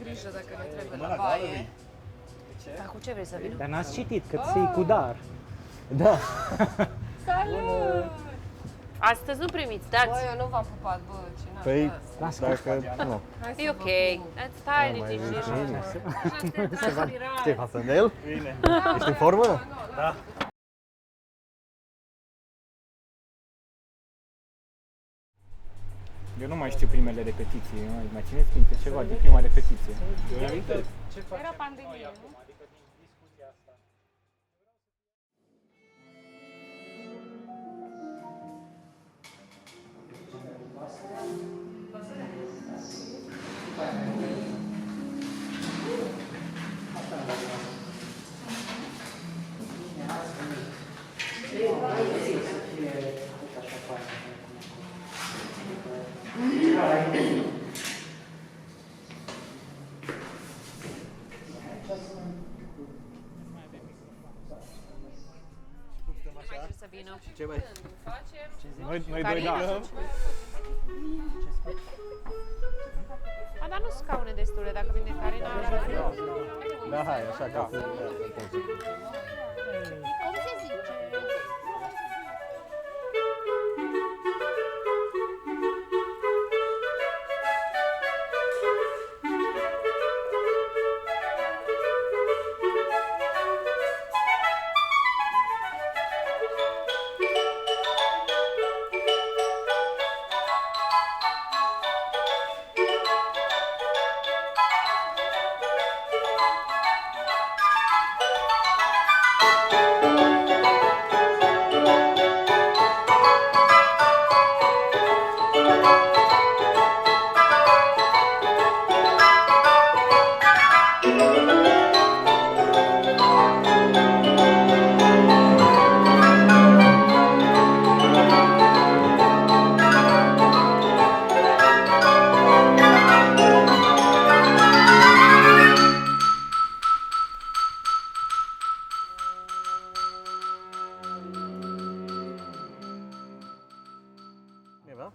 Grijă dacă ne trebuie la baie. Dar cu ce vrei să vină? Dar n-ați citit că ți-i cu dar. Da. Salut! Astăzi nu primiți, dați. Bă, eu nu v-am pupat, bă, ce n-am Păi, dat. dacă... Nu. E ok, stai liniștit. Ce față de el? Bine. Ești în formă? Da. Eu nu mai știu primele repetiții, mai țineți minte ceva din prima repetiție? Era pandemie, nu? Să vină. Ce mai? Noi doi Carina? da. A, dar nu scaune destule, dacă vine Carina, ar fi. Da, hai, așa ca să... Cum se zice? Era?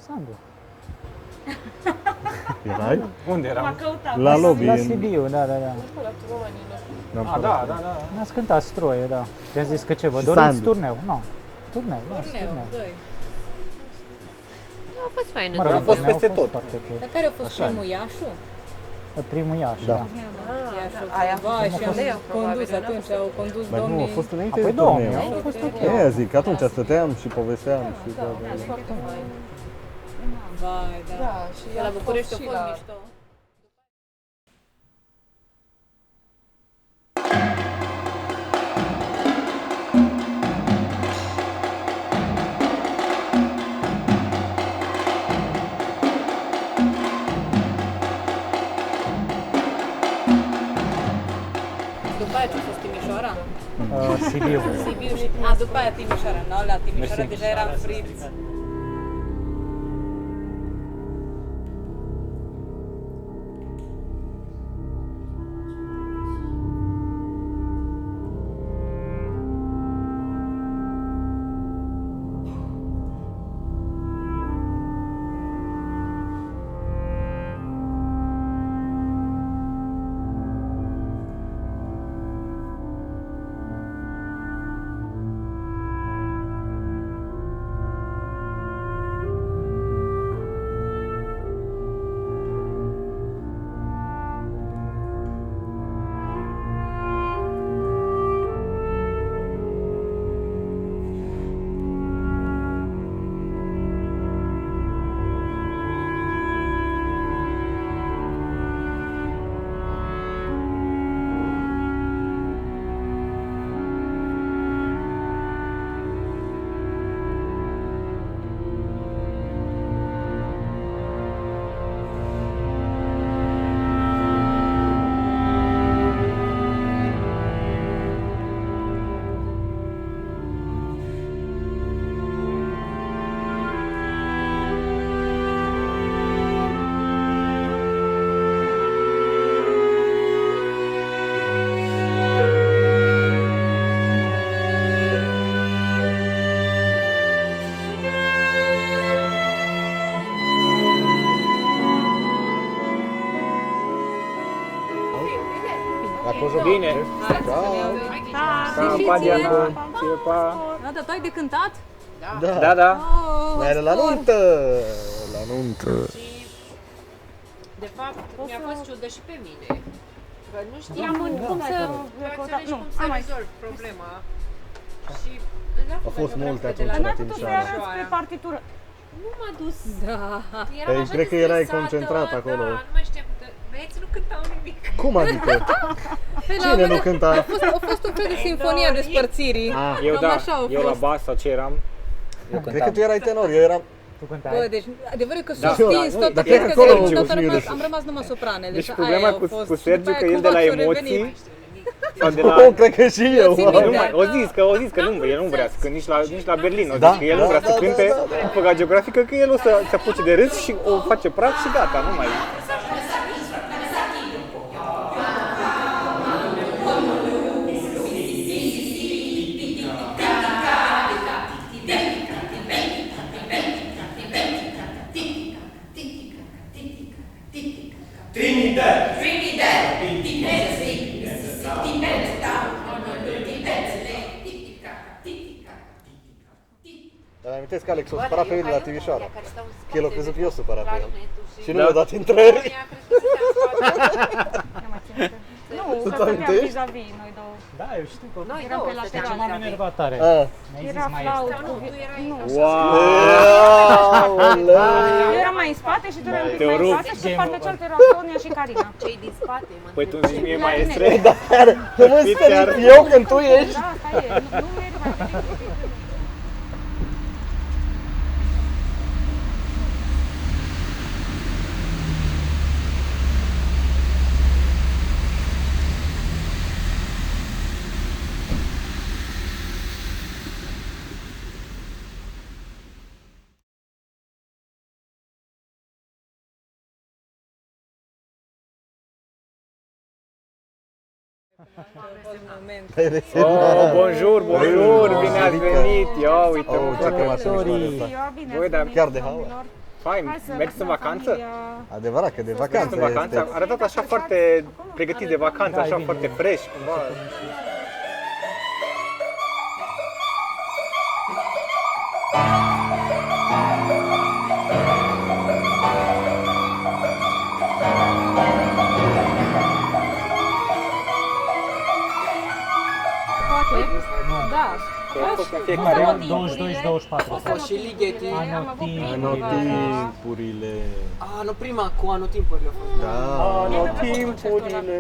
Sandu. Erai? Unde eram? La lobby. La Sibiu, da. Da. Ne-ați cântat stroie, da. Te-a zis că ce, vă Și doriți Sandu. turneu? Nu. Turneu. Doi. A fost faină. Mă rog, A fost turneu peste tot. foarte ok. Dar care a fost primul, Iașu? Primul Iași, Da. da. Iașu. Aia a Vai, fost și am Leo, probabil, condus n-a atunci, fost au condus Dar nu, a domnii. fost înainte Apoi de 2000, turneu. a fost ok. Aia zic, atunci stăteam și povesteam și... Vai, da. Da, și La a București a și fost la... mișto. După aia ce a fost Timișoara? Sibiu. Sibiu și... după aia Timișoara, nu? La Timișoara Mersi. deja eram friți. fost Bine. Pa, Diana. Ție, pa. Da, tu ai de cântat? Da, da. Mai are la nuntă! La nuntă! De fapt, mi-a fost ciudă și pe mine. Că nu știam Cum să... cum să rezolv problema. Și A fost multe atunci Dar la n-ai putut să-i Timișoara. arăți pe partitură. nu m-a dus. Da. Eram Păi, așa cred de că erai stresată, concentrat acolo. Da, nu mai știam că băieții nu cântau nimic. Cum adică? Păi, la Cine un nu moment cânta? A fost un fel de sinfonia despărțirii. Eu Cam da, așa a eu la fost. bas sau ce eram? Eu Cred că tu erai tenor, eu eram... Tu cântai? Bă, deci adevărul e că Da. s-a stins Da, tot, dar cred că că acolo de au toată fost rămas, mie am rămas numai sopranele. Deci și problema aia a cu fost. Sergiu După aia că el de cumva la și-o emoții revenit. sau de la... Oh, cred că și eu! țin Nu minte. mai, o zis că el nu vrea să cânte nici la Berlin, o zis Da, că el nu da, vrea să da, cânte da, da. făga geografică, că el o să se apuce de râs și o face praf și gata, nu mai... Dar mi-amintesc că Alex o supăra pe mine la Timișoara. Că el a crezut că eu supărat pe el. Și nu Da. mi-a dat intrări. Nu, Tu că ți amintești? stăteam vis-a-vis noi două. Da, eu știu că Eram pe lateral. m-am enervat tare. Ah. Era flaut cu... Nu. Wow! Eu eram mai în spate și tu erai un pic Te-o mai în rup. față și partea cealaltă erau Sonia și Carina. Cei din spate, mă Păi tu îmi zici mie La maestre? tine. Nu mă sperit eu când tu ești? Da, asta e. Nu merg mai departe. Oh, bonjour, bonjour, bine ați venit! Ia uite, Oh, ce că m-a sorry. Ziua, bine Băi, ați dar venit, chiar de domnilor. haua. Fain, Hai să mergeți în vedem vacanță? familia. Adevărat că de Mergeți vacanță în vacanță? este. Arătați așa foarte pregătit de vacanță, așa foarte fresh, cumva. Da. Fiecare an. 22-24. A fost și Ligeti. Anotimpurile. A, nu prima, cu anotimpurile a fost. Da. Anotimpurile.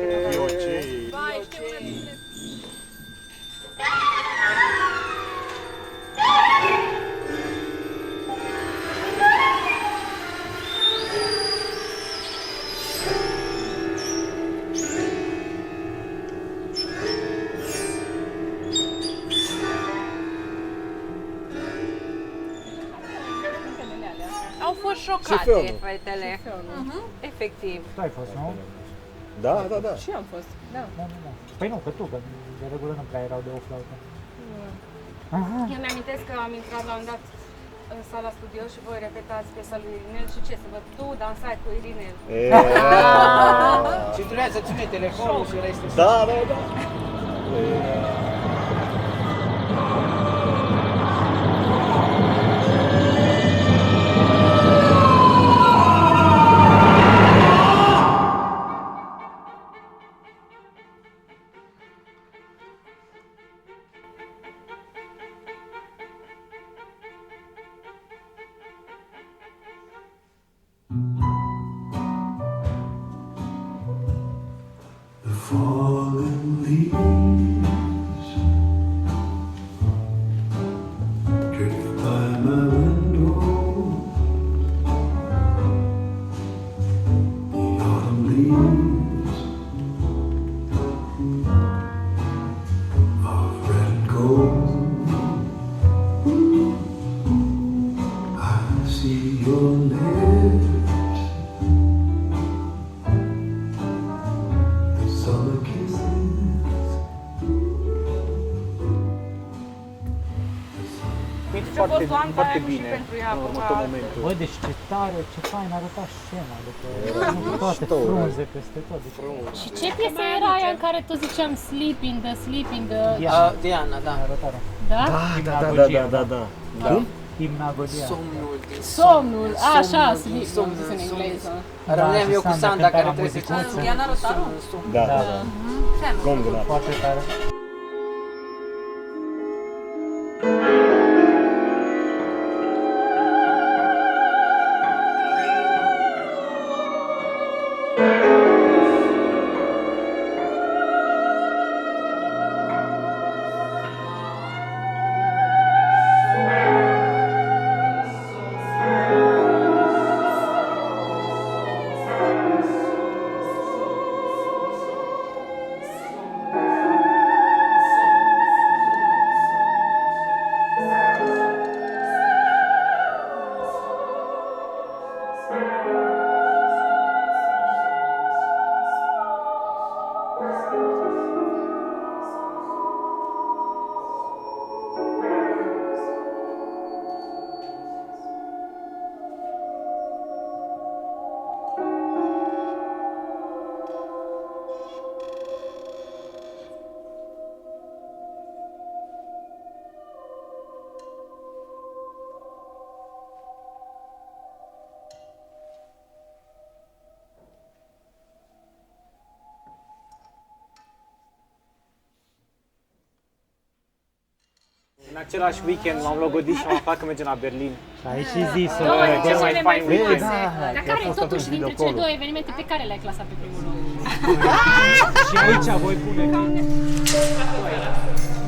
Au fost Și șocate filmul. fetele. Efectiv. Tu ai fost, nu? Da, da, da. Și eu am fost, da. Nu, nu, nu. Păi nu, că tu, că de regulă nu prea erau de o flaută. Eu mi-amintesc că am intrat la un dat în sala studio și voi repetați piesa lui Irinel și ce să văd, tu dansai cu Irinel. Și trebuia să ține telefonul și restul. Da, da, da. Fallen leaves drift by my window. The autumn leaves of red and gold. I see your lips, the summer kisses poanta foarte aia nu și bine pentru ea, în cumva. următor momentul. Băi, deci ce tare, ce fain arăta scena, după toate frunze peste tot. Deci, Și ce piesă era aia în care tot ziceam sleep in the... Diana, da. arătarea. Da? Da. Imnagogia. Somnul din Somnul, așa, din sleep, somn am zis în în somn. engleză. Rămâneam și eu cu Sanda Sanda cânta care la trebuie să muzicuță. Diana Rotaru? Da. Gongul ăla. Foarte tare. În același weekend m-am logodit și am aflat că mergem la Berlin. Și ai și zis-o. Două cel dintre mai cele fain mai weekend. frumoase. Dar care totuși dintre cele două evenimente pe care le-ai clasat pe primul loc? Și aici voi pune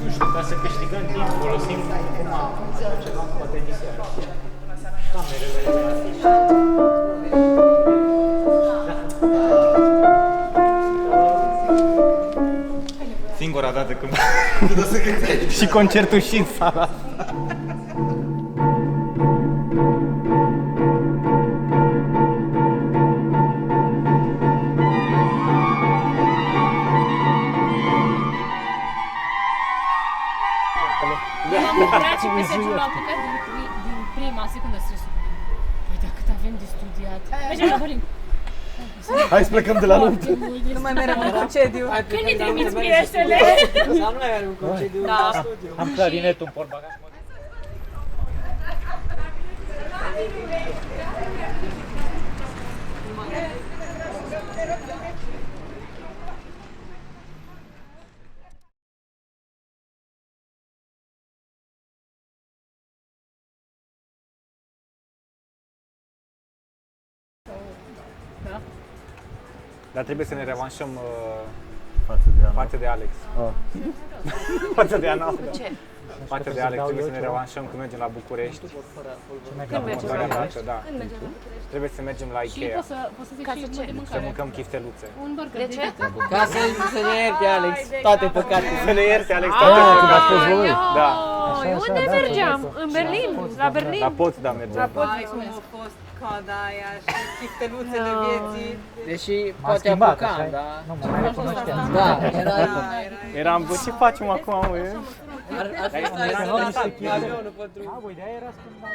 nu știu, ca să câștigăm timp, folosim ceva poate diseară. Singura dată când și concertul și în sala asta. M-am bucurat și pe Sergiu l-a apucat din prima secundă să zic, păi dar cât avem de studiat. Mergem la Berlin. Hai să plecăm de la luptă. Nu mai merem în concediu. Când ne trimiți piesele? Sau nu mai avem un concediu Da. la studiu. Am clarinetul în portbagaj. Dar trebuie să ne revanșăm Față de Ana. față de Alex. Față de Ana. Față de Alex, trebuie să ne revanșăm când mergem la București. Când mergem la Următoarea dată, da. Când mergem la București? Trebuie să mergem la Și Ikea, poți să zici Ca și să ce? de să mâncare. mâncăm chifteluțe. Un burger De ce? Ca să ne ierte Alex toate păcatele. Să ne ierte, Alex, toate păcatele. voi. Da, Unde mergeam? În Berlin? La Berlin? la Potsdam mergem. Ai, cum a fost coada aia și chifteluțele vieții. Deși M-a poate schimbat, apucam, așa da. Nu, mă mai recunoșteam. Da, era... Eram, bă, ce facem acum, mă? Ar fi Era stat niște în chestii. avionul pe drum. Da, băi, de-aia era schimbat.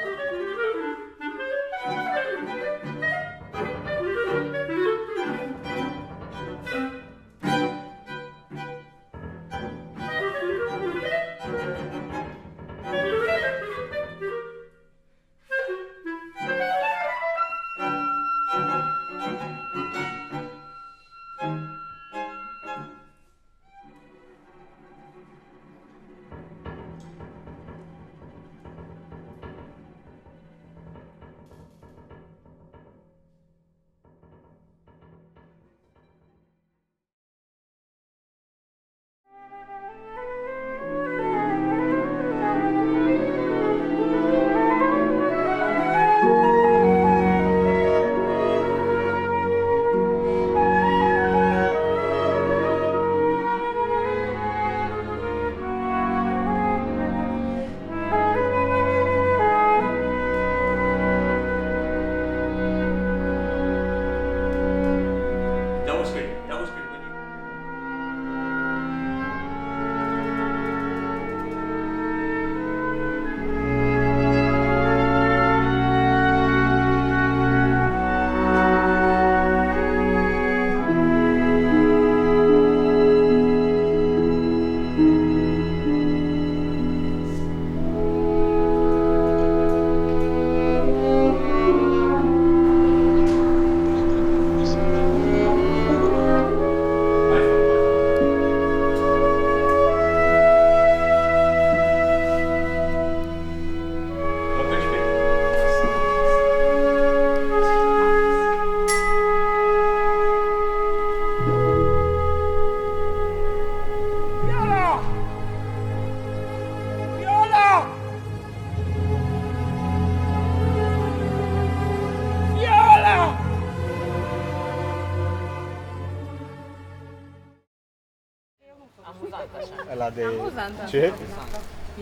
amuzant așa. Ăla de... Amuzant, da. Ce?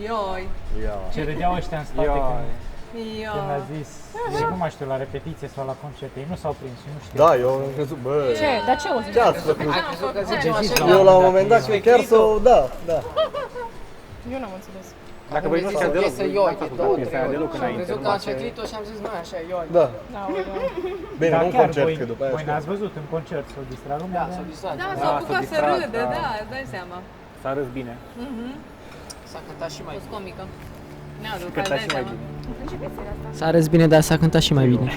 Ioi. Ia. Ce râdeau ăștia în spate când a Ioi. zis, nu mai știu, la repetiție sau la concert, ei nu s-au prins și nu știu. Da, eu am crezut, bă... Ce? Dar ce o zici? Ce ați făcut? Ai crezut că zicem așa? Eu la un moment dat chiar să o... Da, da. Eu n-am înțeles. Dacă voi nu știați deloc, Să ioi, n-ați de două, ascultat piesa aia trei deloc ori. Am înainte. crezut că numai am ce- citit-o și am zis, măi, așa, ioi. Da. Bine, Dar nu în chiar concert, voi, că după aia voi știu. n-ați văzut în concert, s-o distrat lumea? Da, s-a distrat. Da, Da, s-a s-a apucat să distrat, râde, da. da, îți dai seama. S-a râs bine. S-a cântat și mai Fost bine. comică. Ne-au Și rupt, cânta îți și dai mai seama. bine. S-a râs bine, dar s-a cântat și mai bine.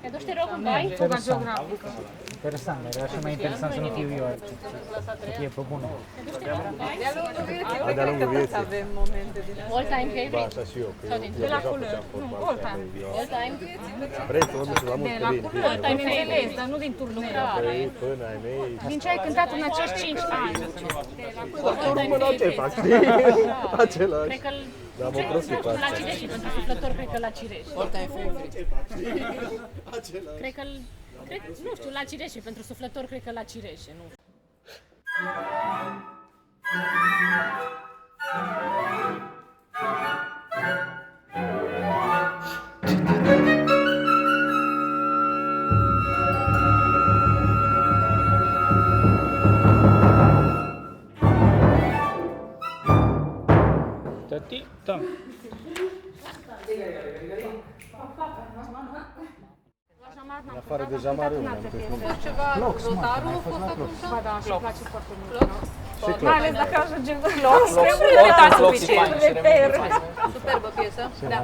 Te duci, te rog, în bai? Interesant, era și mai interesant să nu fiu eu aici, să fie pe bună. De-a lungul vieții, A, de-a lungul cred că vieții. toți avem momente din astea. All time Ba, favorite? așa și eu, că Sau eu din de la deja culori. făceam Nu, fotbal all pe time. anul. All time? Vrei să mă duci la muzică? De la Bine, culori, bine. am înțeles, dar nu din turnee. Păi, până ai mei... Din ce ai cântat în acești 5 ani? Oricum la ce fac, știi? Același. Cred că-l... Dar mă prostit cu La asta. cireș și pentru suflător, cred că la cireș. All time favorite. Cred că-l... Nu știu, la cireșe, pentru suflător, cred că la cireșe, nu știu. Tati, da. În afară de Jamarul, am crezut. A fost ceva, Rotaru a fost atunci? Ba da, și îmi place foarte mult. Și Mai ales dacă ajungem în loc. Trebuie All time să Clocks e fain, și reper. Superbă piesă. Da. eu.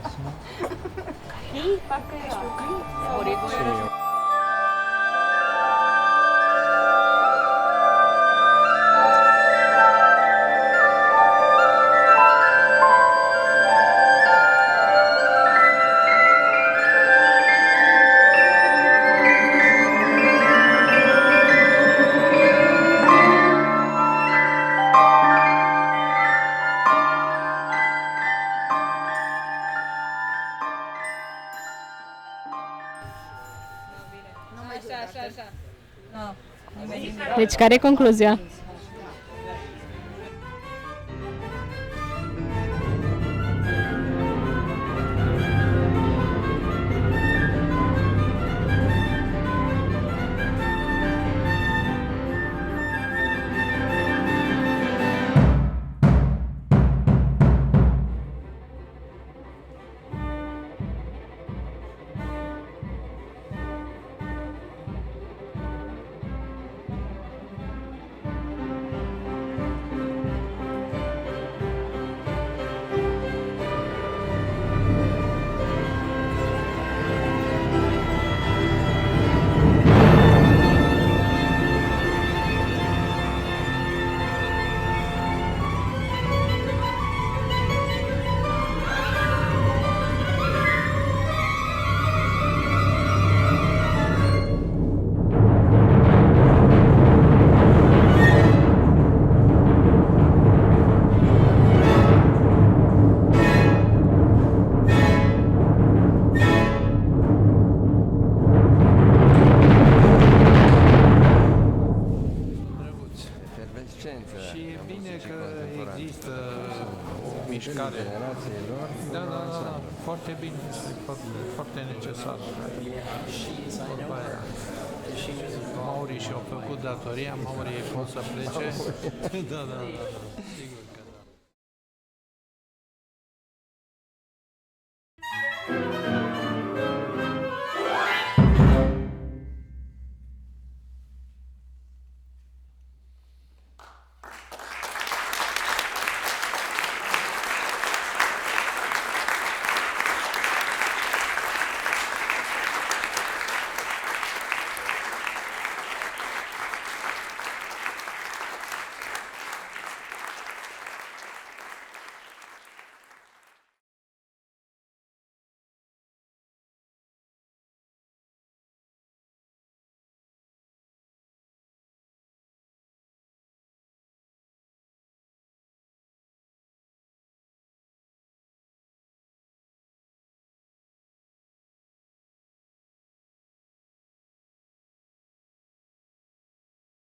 Așa. No. Deci, care e concluzia? Și e bine că există o mișcare. Da, da, da, foarte bine, foarte necesar. Vorba aia. Mauri și-au făcut datoria, Mauri pot să plece. Da, da, da, sigur.